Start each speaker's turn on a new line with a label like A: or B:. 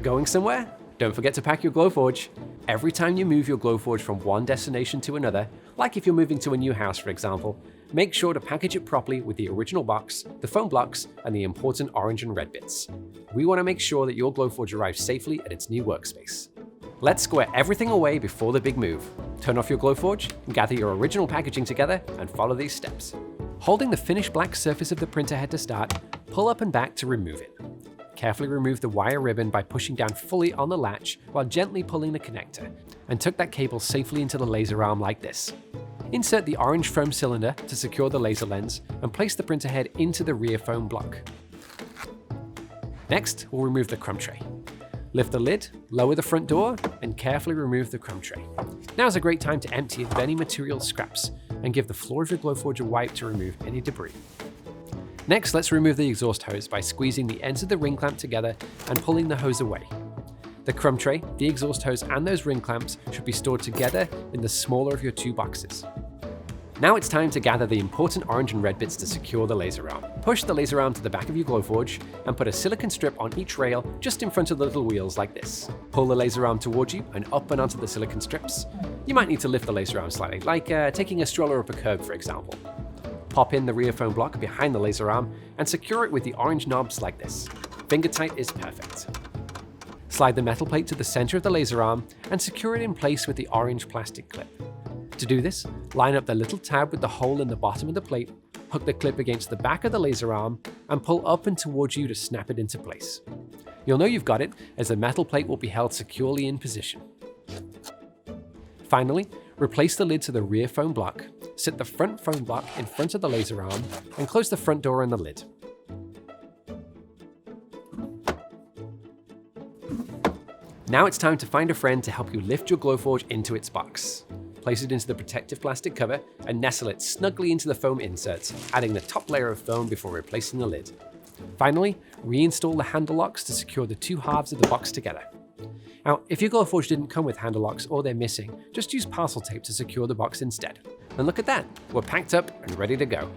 A: Going somewhere? Don't forget to pack your Glowforge. Every time you move your Glowforge from one destination to another, like if you're moving to a new house for example, make sure to package it properly with the original box, the foam blocks, and the important orange and red bits. We want to make sure that your Glowforge arrives safely at its new workspace. Let's square everything away before the big move. Turn off your Glowforge, gather your original packaging together, and follow these steps. Holding the finished black surface of the printer head to start, pull up and back to remove it. Carefully remove the wire ribbon by pushing down fully on the latch while gently pulling the connector, and tuck that cable safely into the laser arm like this. Insert the orange foam cylinder to secure the laser lens, and place the printer head into the rear foam block. Next, we'll remove the crumb tray. Lift the lid, lower the front door, and carefully remove the crumb tray. Now's a great time to empty it of any material scraps, and give the floor of your Glowforge a wipe to remove any debris. Next, let's remove the exhaust hose by squeezing the ends of the ring clamp together and pulling the hose away. The crumb tray, the exhaust hose, and those ring clamps should be stored together in the smaller of your two boxes. Now it's time to gather the important orange and red bits to secure the laser arm. Push the laser arm to the back of your Glowforge and put a silicone strip on each rail just in front of the little wheels like this. Pull the laser arm towards you and up and onto the silicone strips. You might need to lift the laser arm slightly, like taking a stroller up a curb for example. Pop in the rear foam block behind the laser arm and secure it with the orange knobs like this. Finger tight is perfect. Slide the metal plate to the center of the laser arm and secure it in place with the orange plastic clip. To do this, line up the little tab with the hole in the bottom of the plate, hook the clip against the back of the laser arm, and pull up and towards you to snap it into place. You'll know you've got it as the metal plate will be held securely in position. Finally, replace the lid to the rear foam block, sit the front foam block in front of the laser arm, and close the front door and the lid. Now it's time to find a friend to help you lift your Glowforge into its box. Place it into the protective plastic cover and nestle it snugly into the foam inserts, adding the top layer of foam before replacing the lid. Finally, reinstall the handle locks to secure the two halves of the box together. Now, if your Glowforge didn't come with handle locks or they're missing, just use parcel tape to secure the box instead. And look at that, we're packed up and ready to go.